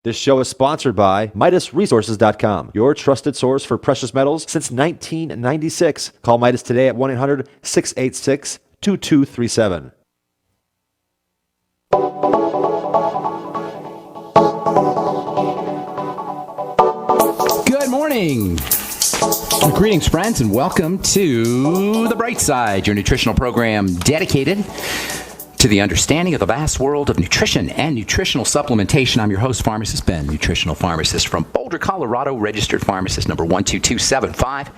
This show is sponsored by MidasResources.com, your trusted source for precious metals since 1996. Call Midas today at 1-800-686-2237. Good morning. Greetings, friends, and welcome to The Bright Side, your nutritional program dedicated to the understanding of the vast world of nutrition and nutritional supplementation. I'm your host, Pharmacist Ben, nutritional pharmacist from Boulder, Colorado, registered pharmacist number 12275.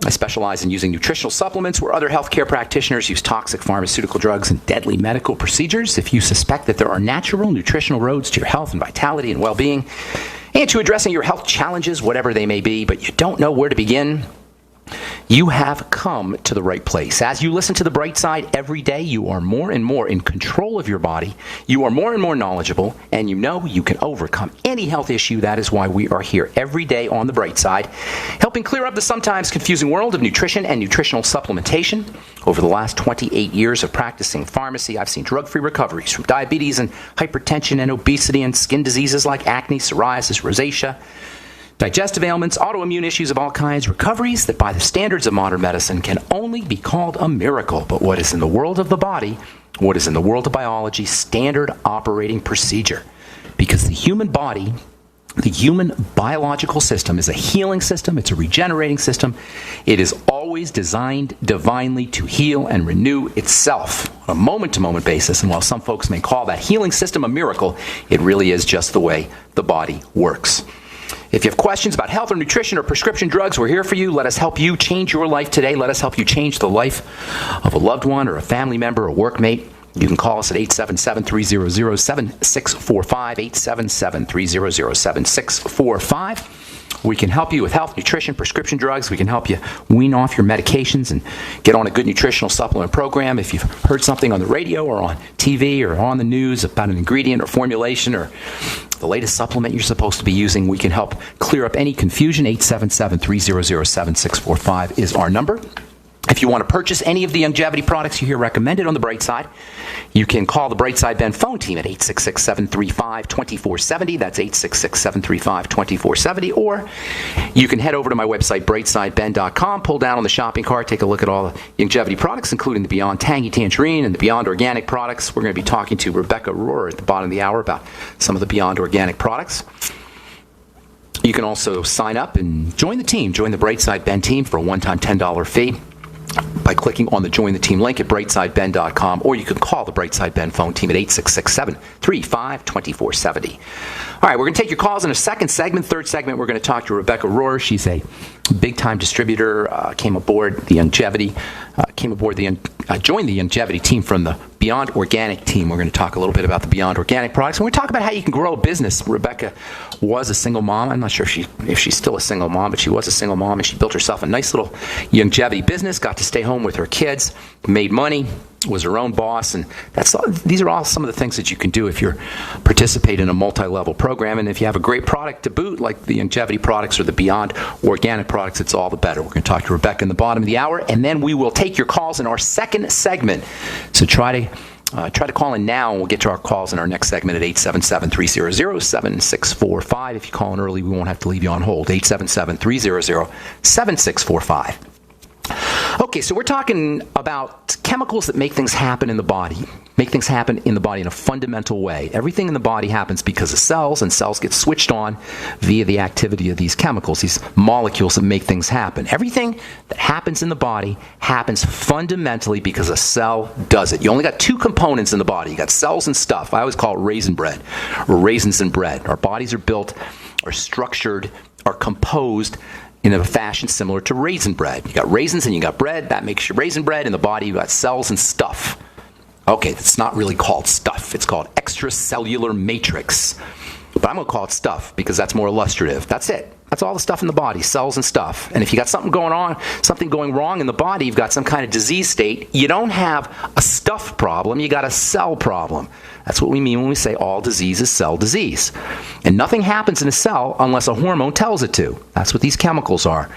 I specialize in using nutritional supplements where other healthcare practitioners use toxic pharmaceutical drugs and deadly medical procedures. If you suspect that there are natural nutritional roads to your health and vitality and well-being, and to addressing your health challenges, whatever they may be, but you don't know where to begin, you have come to the right place. As you listen to The Bright Side every day, you are more and more in control of your body. You are more and more knowledgeable, and you know you can overcome any health issue. That is why we are here every day on The Bright Side, helping clear up the sometimes confusing world of nutrition and nutritional supplementation. Over the last 28 years of practicing pharmacy, I've seen drug-free recoveries from diabetes and hypertension and obesity and skin diseases like acne, psoriasis, rosacea, digestive ailments, autoimmune issues of all kinds, recoveries that by the standards of modern medicine can only be called a miracle. But what is in the world of the body, what is in the world of biology, standard operating procedure. Because the human body, the human biological system is a healing system, it's a regenerating system. It is always designed divinely to heal and renew itself on a moment-to-moment basis. And while some folks may call that healing system a miracle, it really is just the way the body works. If you have questions about health or nutrition or prescription drugs, we're here for you. Let us help you change your life today. Let us help you change the life of a loved one or a family member or workmate. You can call us at 877-300-7645, 877-300-7645. We can help you with health, nutrition, prescription drugs. We can help you wean off your medications and get on a good nutritional supplement program. If you've heard something on the radio or on TV or on the news about an ingredient or formulation or the latest supplement you're supposed to be using, we can help clear up any confusion. 877-300-7645 is our number. If you want to purchase any of the longevity products you hear recommended on The Bright Side, you can call the Bright Side Ben phone team at 866-735-2470. That's 866-735-2470. Or you can head over to my website, brightsideben.com, pull down on the shopping cart, take a look at all the longevity products, including the Beyond Tangy Tangerine and the Beyond Organic products. We're going to be talking to Rebecca Rohrer at the bottom of the hour about some of the Beyond Organic products. You can also sign up and join the team, join the Bright Side Ben team for a one-time $10 fee by clicking on the Join the Team link at brightsideben.com, or you can call the Brightside Ben phone team at 866-735-2470. All right, we're going to take your calls in a second segment. Third segment, we're going to talk to Rebecca Rohrer. She's a big-time distributor, joined the longevity team from the Beyond Organic team. We're going to talk a little bit about the Beyond Organic products, and we're talk about how you can grow a business. Rebecca was a single mom. I'm not sure if she's still a single mom, but she was a single mom, and she built herself a nice little longevity business, got to stay home with her kids, made money, was her own boss, and these are all some of the things that you can do if you're participate in a multi-level program. And if you have a great product to boot, like the longevity products or the Beyond Organic products, it's all the better. We're going to talk to Rebecca in the bottom of the hour, and then we will take your calls in our second segment. So try to call in now, and we'll get to our calls in our next segment at 877-300-7645. If you call in early, we won't have to leave you on hold. 877-300-7645. Okay, so we're talking about chemicals that make things happen in the body, in a fundamental way. Everything in the body happens because of cells, and cells get switched on via the activity of these chemicals, these molecules that make things happen. Everything that happens in the body happens fundamentally because a cell does it. You only got two components in the body. You got cells and stuff. I always call it raisin bread, or raisins and bread. Our bodies are built, are structured, are composed in a fashion similar to raisin bread. You got raisins and you got bread. That makes your raisin bread. In the body, you got cells and stuff. Okay, it's not really called stuff. It's called extracellular matrix. But I'm going to call it stuff because that's more illustrative. That's it. That's all the stuff in the body, cells and stuff. And if you got something going wrong in the body, you've got some kind of disease state, you don't have a stuff problem, you got a cell problem. That's what we mean when we say all disease is cell disease. And nothing happens in a cell unless a hormone tells it to. That's what these chemicals are.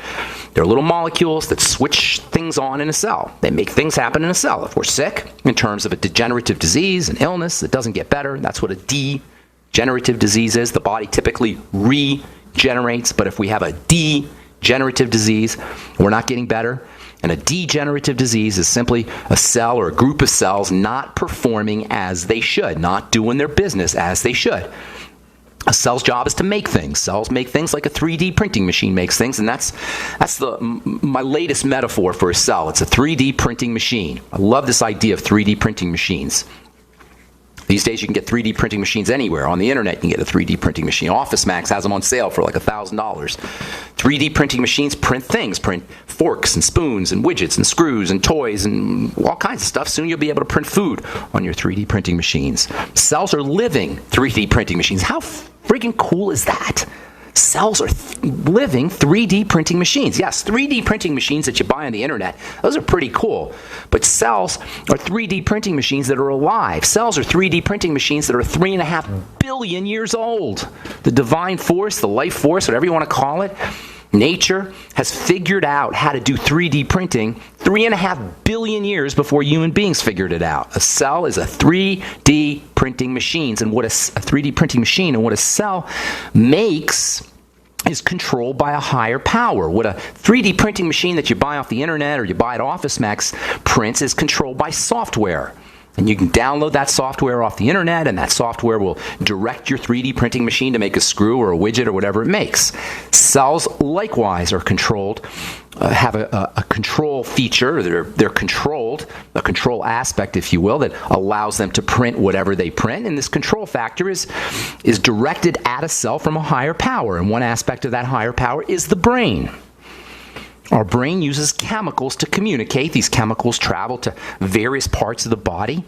They're little molecules that switch things on in a cell. They make things happen in a cell. If we're sick, in terms of a degenerative disease, an illness that doesn't get better, that's what a generative disease is. The body typically regenerates, but if we have a degenerative disease, we're not getting better. And a degenerative disease is simply a cell or a group of cells not performing as they should, not doing their business as they should. A cell's job is to make things. Cells make things like a 3D printing machine makes things, and that's my latest metaphor for a cell. It's a 3D printing machine. I love this idea of 3D printing machines. These days you can get 3D printing machines anywhere. On the internet you can get a 3D printing machine. Office Max has them on sale for like $1,000. 3D printing machines print things, print forks and spoons and widgets and screws and toys and all kinds of stuff. Soon you'll be able to print food on your 3D printing machines. Cells are living 3D printing machines. How freaking cool is that? Cells are living 3D printing machines. Yes, 3D printing machines that you buy on the internet, those are pretty cool. But cells are 3D printing machines that are alive. Cells are 3D printing machines that are 3.5 billion years old. The divine force, the life force, whatever you want to call it, nature has figured out how to do 3D printing 3.5 billion years before human beings figured it out. A cell is a 3D printing machine, and what a 3D printing machine and what a cell makes is controlled by a higher power. What a 3D printing machine that you buy off the internet or you buy at Office Max prints is controlled by software. And you can download that software off the internet, and that software will direct your 3D printing machine to make a screw or a widget or whatever it makes. Cells, likewise, are controlled, have a control feature. They're controlled, a control aspect, if you will, that allows them to print whatever they print. And this control factor is directed at a cell from a higher power. And one aspect of that higher power is the brain. Our brain uses chemicals to communicate. These chemicals travel to various parts of the body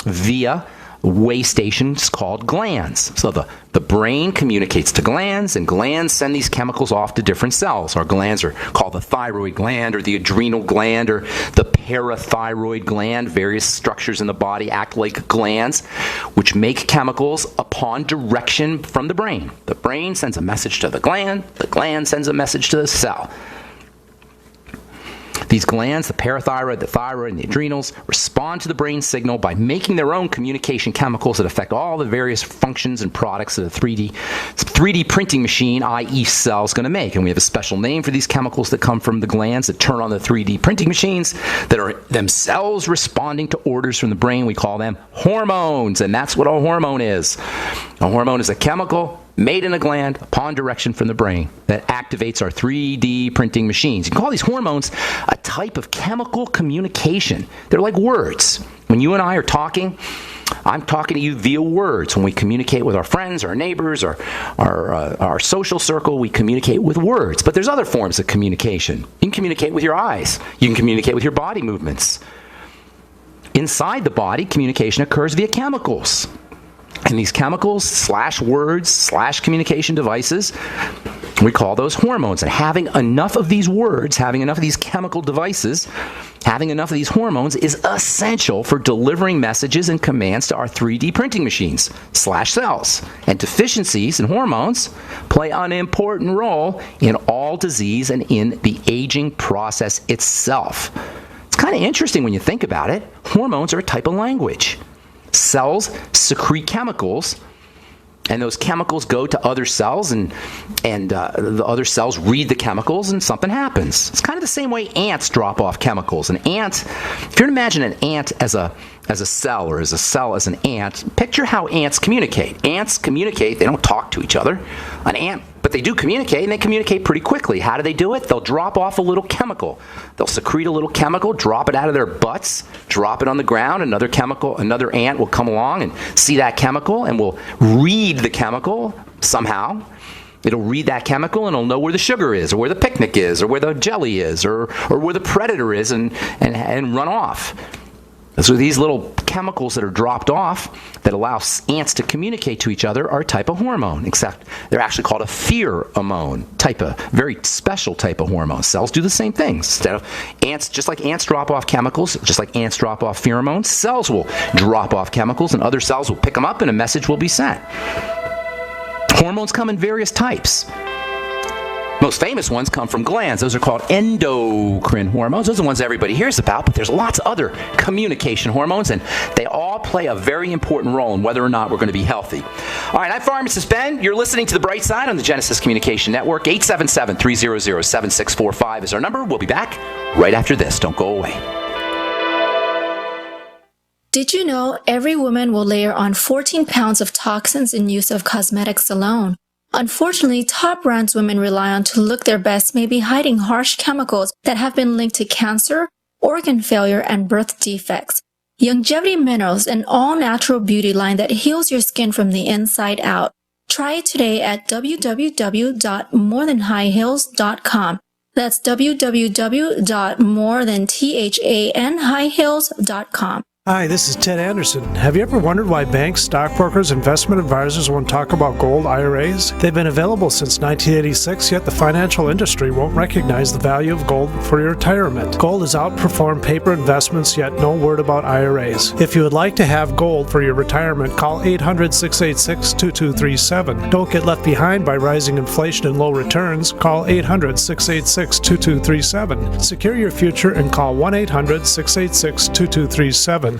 via way stations called glands. So the brain communicates to glands, and glands send these chemicals off to different cells. Our glands are called the thyroid gland or the adrenal gland or the parathyroid gland. Various structures in the body act like glands, which make chemicals upon direction from the brain. The brain sends a message to the gland sends a message to the cell. These glands, the parathyroid, the thyroid, and the adrenals, respond to the brain signal by making their own communication chemicals that affect all the various functions and products that a 3D printing machine, i.e. cell, is going to make. And we have a special name for these chemicals that come from the glands that turn on the 3D printing machines that are themselves responding to orders from the brain. We call them hormones, and that's what a hormone is. A hormone is a chemical made in a gland upon direction from the brain that activates our 3D printing machines. You can call these hormones a type of chemical communication. They're like words. When you and I are talking, I'm talking to you via words. When we communicate with our friends, our neighbors, our social circle, we communicate with words. But there's other forms of communication. You can communicate with your eyes. You can communicate with your body movements. Inside the body, communication occurs via chemicals. And these chemicals / words / communication devices, we call those hormones. And having enough of these words, having enough of these chemical devices, having enough of these hormones is essential for delivering messages and commands to our 3D printing machines / cells. And deficiencies in hormones play an important role in all disease and in the aging process itself. It's kind of interesting when you think about it. Hormones are a type of language. Cells secrete chemicals, and those chemicals go to other cells, and the other cells read the chemicals, and something happens. It's kind of the same way ants drop off chemicals. An ant, if you were to imagine an ant as a cell, or as a cell as an ant, picture how ants communicate. Ants communicate, they don't talk to each other. An ant, but they do communicate, and they communicate pretty quickly. How do they do it? They'll drop off a little chemical. They'll secrete a little chemical, drop it out of their butts, drop it on the ground. Another ant will come along and see that chemical and will read the chemical somehow. It'll read that chemical and it'll know where the sugar is, or where the picnic is, or where the jelly is, or where the predator is, and run off. So these little chemicals that are dropped off that allow ants to communicate to each other are a type of hormone, except they're actually called a pheromone, very special type of hormone. Cells do the same thing. Instead of ants, just like ants drop off chemicals, just like ants drop off pheromones, cells will drop off chemicals, and other cells will pick them up, and a message will be sent. Hormones come in various types. Most famous ones come from glands. Those are called endocrine hormones. Those are the ones everybody hears about, but there's lots of other communication hormones, and they all play a very important role in whether or not we're going to be healthy. All right, I'm Pharmacist Ben. You're listening to The Bright Side on the Genesis Communication Network. 877-300-7645 is our number. We'll be back right after this. Don't go away. Did you know every woman will layer on 14 pounds of toxins in use of cosmetics alone? Unfortunately, top brands women rely on to look their best may be hiding harsh chemicals that have been linked to cancer, organ failure, and birth defects. Longevity Minerals, an all-natural beauty line that heals your skin from the inside out. Try it today at www.morethanhighhills.com. That's www.morethanhighhills.com. Hi, this is Ted Anderson. Have you ever wondered why banks, stockbrokers, investment advisors won't talk about gold IRAs? They've been available since 1986, yet the financial industry won't recognize the value of gold for your retirement. Gold has outperformed paper investments, yet no word about IRAs. If you would like to have gold for your retirement, call 800-686-2237. Don't get left behind by rising inflation and low returns. Call 800-686-2237. Secure your future and call 1-800-686-2237.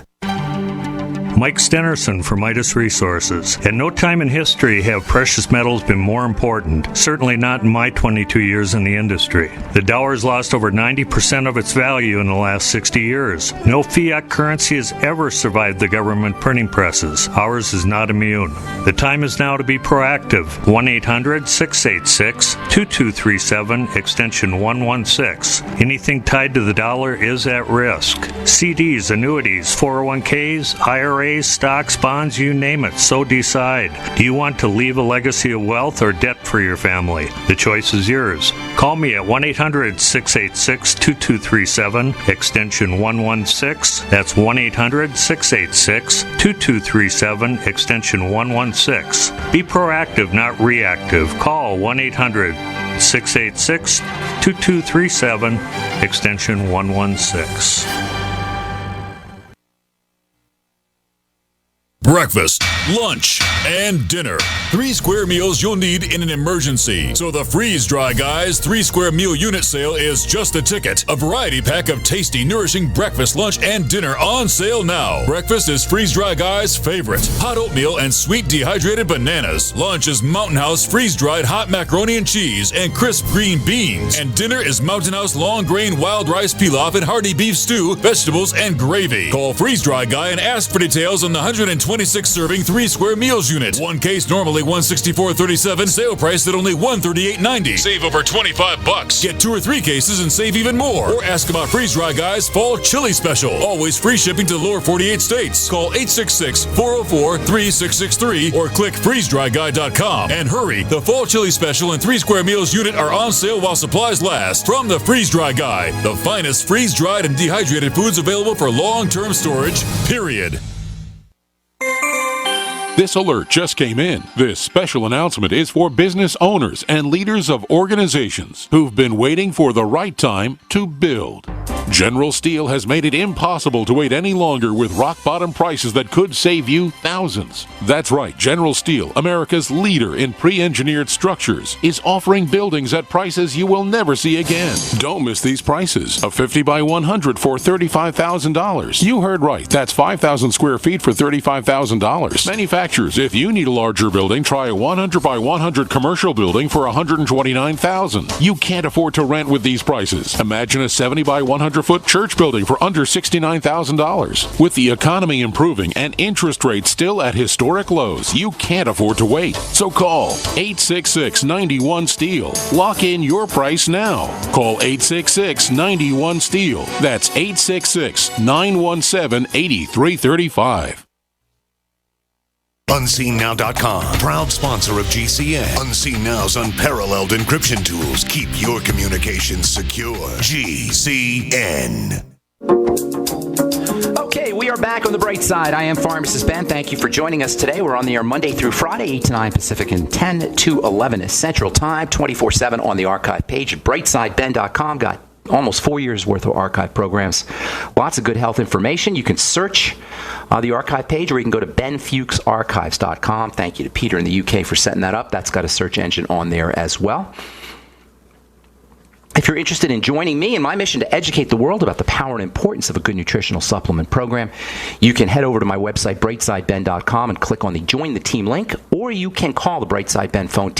Mike Stenerson for Midas Resources. At no time in history have precious metals been more important, certainly not in my 22 years in the industry. The dollar has lost over 90% of its value in the last 60 years. No fiat currency has ever survived the government printing presses. Ours is not immune. The time is now to be proactive. 1-800-686-2237, extension 116. Anything tied to the dollar is at risk. CDs, annuities, 401ks, IRAs, stocks, bonds, you name it, so decide. Do you want to leave a legacy of wealth or debt for your family? The choice is yours. Call me at 1-800-686-2237, extension 116. That's 1-800-686-2237, extension 116. Be proactive, not reactive. Call 1-800-686-2237, extension 116. Breakfast, lunch, and dinner. 3 square meals you'll need in an emergency. So the Freeze Dry Guys 3 square meal unit sale is just a ticket. A variety pack of tasty, nourishing breakfast, lunch, and dinner on sale now. Breakfast is Freeze Dry Guys' favorite. Hot oatmeal and sweet dehydrated bananas. Lunch is Mountain House freeze-dried hot macaroni and cheese and crisp green beans. And dinner is Mountain House long grain wild rice pilaf and hearty beef stew, vegetables, and gravy. Call Freeze Dry Guy and ask for details on the 126 serving 3 square meals unit. One case normally $164.37. Sale price at only $138.90. Save over $25. Get 2 or 3 cases and save even more. Or ask about Freeze Dry Guys Fall Chili Special. Always free shipping to the lower 48 states. Call 866-404-3663 or click freezedryguy.com. And hurry, the Fall Chili Special and 3 square meals unit are on sale while supplies last. From the Freeze Dry Guy, the finest freeze-dried and dehydrated foods available for long-term storage, period. This alert just came in. This special announcement is for business owners and leaders of organizations who've been waiting for the right time to build. General Steel has made it impossible to wait any longer with rock-bottom prices that could save you thousands. That's right, General Steel, America's leader in pre-engineered structures, is offering buildings at prices you will never see again. Don't miss these prices. A 50 by 100 for $35,000. You heard right, that's 5,000 square feet for $35,000. Manufacturers, if you need a larger building, try a 100 by 100 commercial building for $129,000. You can't afford to rent with these prices. Imagine a 70 by 100-foot church building for under $69,000. With the economy improving and interest rates still at historic lows, you can't afford to wait. So call 866-91-STEEL. Lock in your price now. Call 866-91-STEEL. That's 866-917-8335. UnseenNow.com, proud sponsor of GCN. Unseen Now's unparalleled encryption tools keep your communications secure. GCN. Okay, we are back on the bright side. I am Pharmacist Ben. Thank you for joining us today. We're on the air Monday through Friday, 8 to 9 Pacific and 10 to 11 Central Time, 24/7 on the archive page at brightsideben.com. Got almost 4 years worth of archive programs. Lots of good health information. You can search the archive page, or you can go to benfuchsarchives.com. Thank you to Peter in the UK for setting that up. That's got a search engine on there as well. If you're interested in joining me in my mission to educate the world about the power and importance of a good nutritional supplement program, you can head over to my website, brightsideben.com, and click on the Join the Team link, or you can call the Brightside Ben phone team